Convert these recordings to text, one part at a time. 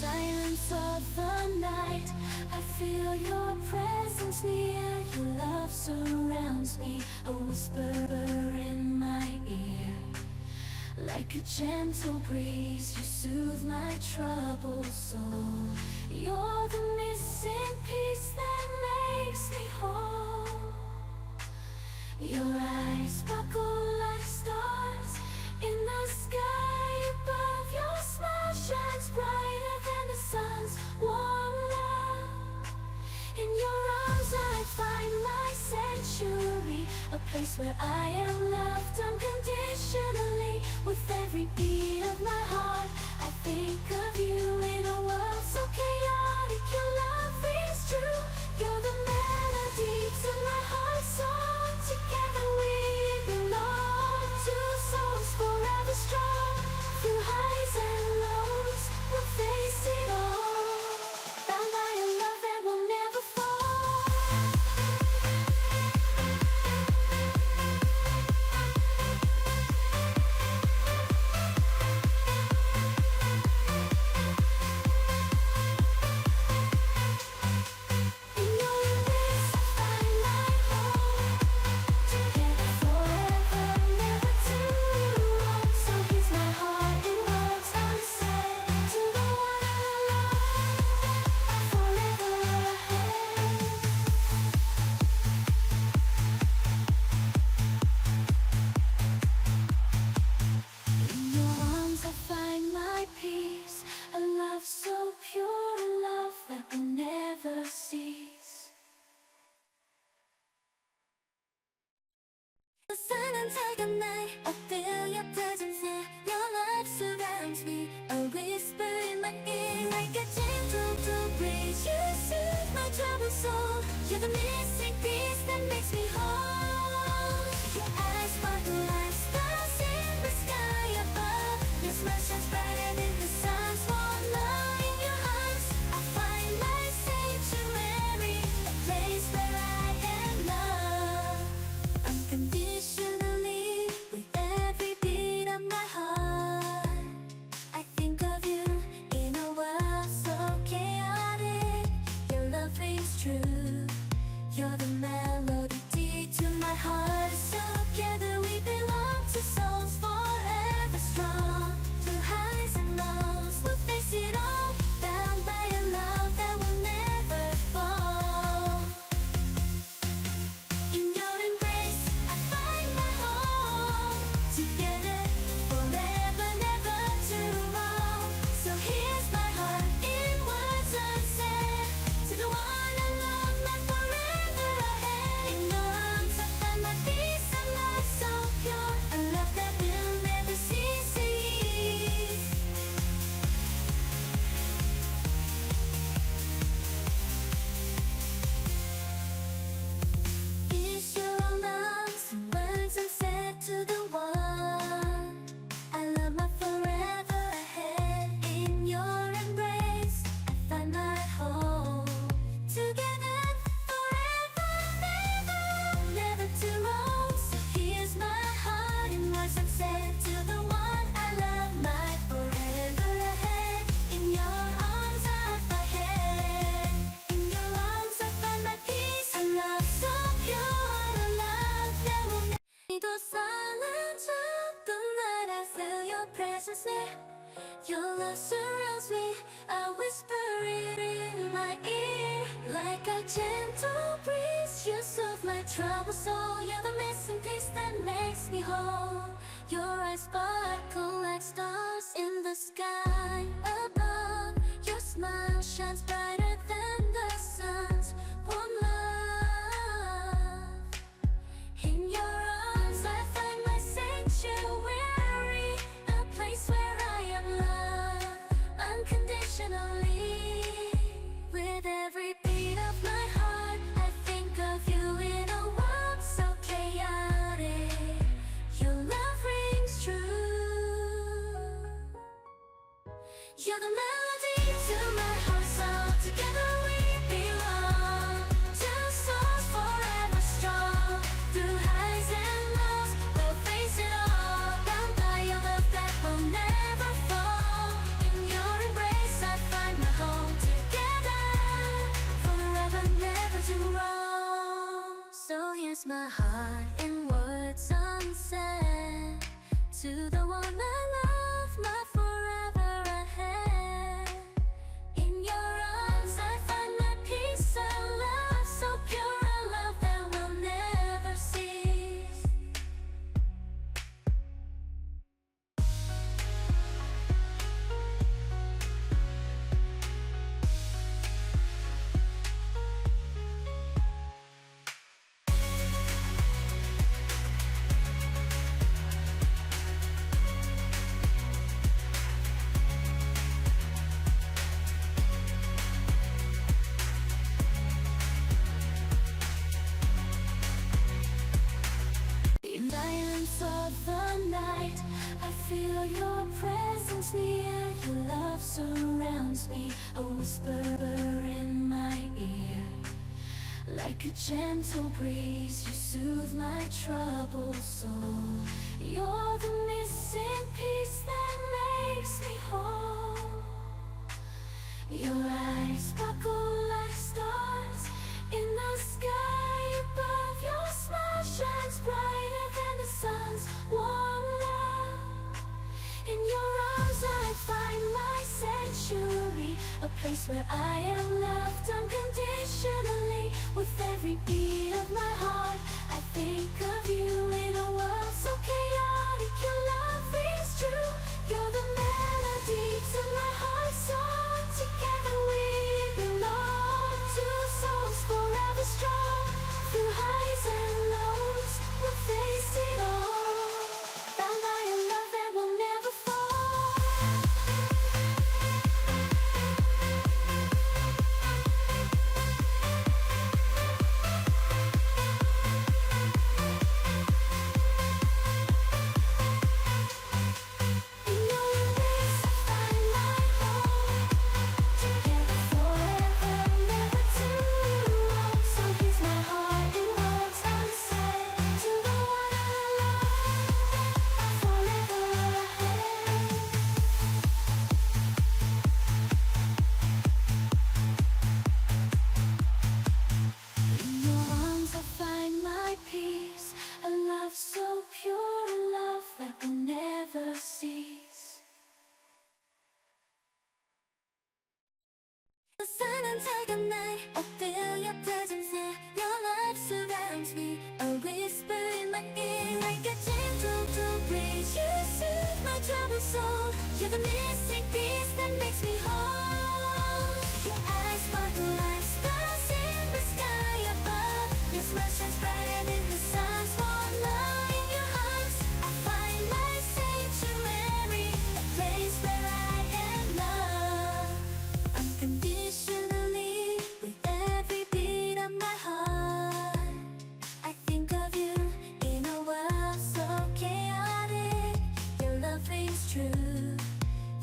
silence of the night, I feel your presence near. Your love surrounds me, a whisper in my ear. Like a gentle breeze, you soothe my troubled soul. You're the missing piece that makes me whole. Your eyes sparkle like stars in the sky above. Your smile shines brighter than the sun's warm love. In your arms I find my sanctuary, a place where I am loved unconditionally. With every beat of my heart, I think of you. In a world so chaotic, your love rings true. You're the melody to my heart's song. Together we belong, two souls forever strong. Through highs and lows, we'll face it all. Bound by a love that will never fall. In your embrace I find my home. Together forever, never too long. So here's my heart in words unsaid, to the one I love, forever ahead. In your arms I find my peace, a love so pure, a love that will never cease. The sun until the night, I feel your presence here. Your love surrounds me, a whisper in my ear. Like a gentle breeze, you soothe my troubled soul. You're the missing piece that makes me whole. Your eyes sparkle like stars in the sky above. Your smile shines brighter than the sun's warm love. In your arms I find my sanctuary, a place where I am loved unconditionally. With every beat of my heart, I think of you. In a world so chaotic, your love rings true. You're the melody to my heart. So together we belong, to souls forever strong. Through highs and lows, we'll face it all. Bound by a love that will never fall. In your embrace I find my home. Together forever, never too long. So here's my heart in words unsaid, to the one I love, my forever ahead. In your arms I find my peace, a love so pure, a love that will never cease. Is your love some words unsaid to the one I love, my forever ahead. In your embrace I find my home. Together forever, never too long. So here's my heart in words unsaid, to the one I love, my forever ahead. In your arms I find head. In your arms I find my peace, a love so pure, a love that will never. The silence of the night, I feel your presence near. Your love surrounds me, a whisper in my ear. Like a gentle breeze, you soothe my troubled soul. You're the missing piece that makes me whole. Your eyes sparkle like stars in the sky above. Your smile shines brighter than the sun's warm love. In your arms I find my sanctuary, a place where I am loved unconditionally. With every beat of my heart, I think of you. In a world so chaotic, your love rings true. You're the melody to my heart, so together we belong. Two souls forever strong. Through highs and lows, we'll face it all. Bound by a love that will never fall. In your embrace I find feel your presence near. Your love surrounds me, a whisper in my ear. Like a gentle breeze, you soothe my troubled soul. You're the missing piece that makes me whole. Your eyes sparkle like stars in the sky above. Your smile shines brighter than the sun's warm love. In your arms I find my sanctuary, a place where I am loved unconditionally. With every beat of my heart, I think of you. In a world so chaotic, your love rings true. You're the melody to my heart's song. Together we belong, two souls forever strong. Through highs and lows, we'll face it all. Bound by a love that will never fall. In your embrace I find my home. Together forever, never too long. So here's my heart in words unsaid. To the one I love, forever ahead. In your arms I find my peace. A love so pure, a love that will never cease. The silence of the night, I feel your presence here. Your love surrounds me, a whisper in my ear. Like a gentle breeze, you soothe my troubled soul. You're the missing piece that makes me whole. Your eyes sparkle like stars in the sky above. Your smile shines brighter than the sun's warm love. In your arms, I find my sanctuary, a place where I am loved unconditionally. With every beat of my heart, I think of you. In a world so chaotic, your love rings true.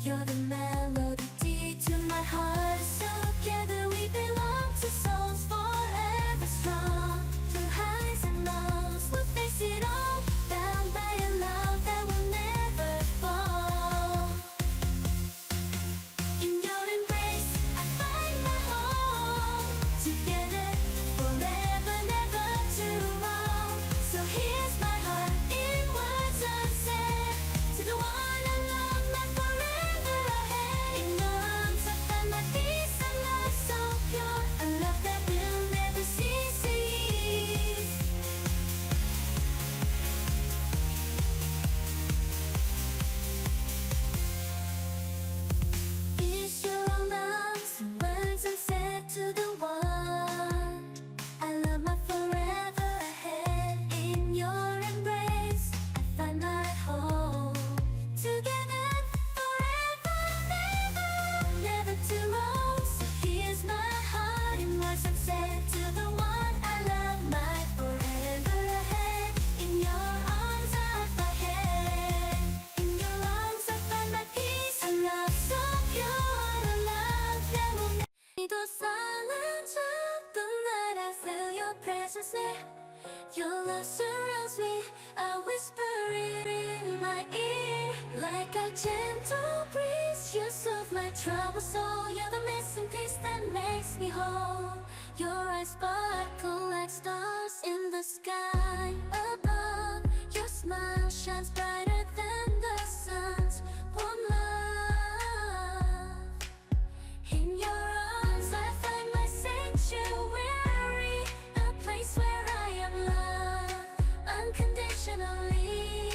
You're the melody to my heart. So together we belong, to souls forever strong. Through highs and lows, we'll face it all. Bound by a love that will never fall. In your embrace I find my home. Together forever, never too long. So here's my heart in words unsaid. To the one I love, my forever ahead. In your arms I find my peace, a love so pure, a love that will never cease. Is your romance and words unsaid to the one I love, my forever ahead. In your embrace I find my home. Together forever, never too long. So here's my heart in words unsaid to the one I love, my forever ahead. In your arms I find my head. In your arms I find my peace, a love so pure, a love that will never. The silence of the night, I feel your presence there. Your love surrounds me, a whisper in my ear. Like a gentle breeze, you soothe my troubled soul. You're the missing piece that makes me whole. Your eyes sparkle like stars in the sky above. Your smile shines brighter than the sun's warm love. In your arms I find my sanctuary, a place where I am loved unconditionally.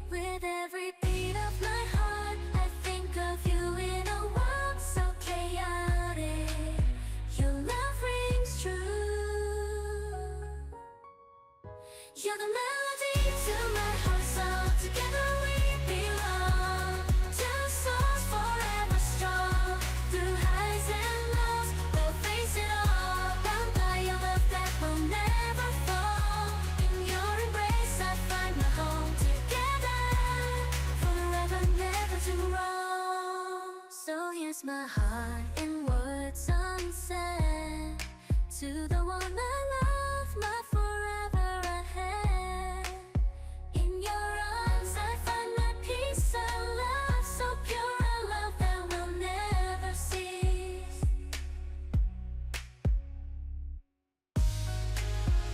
With every beat of my heart, I think of you. In a world so chaotic, your love rings true. You're the melody to my heart, so together we belong. Two souls forever strong. Through highs and lows, we'll face it all. Bound by a love that will never fall. In your embrace I find my home. Together heart in words unsaid. To the one I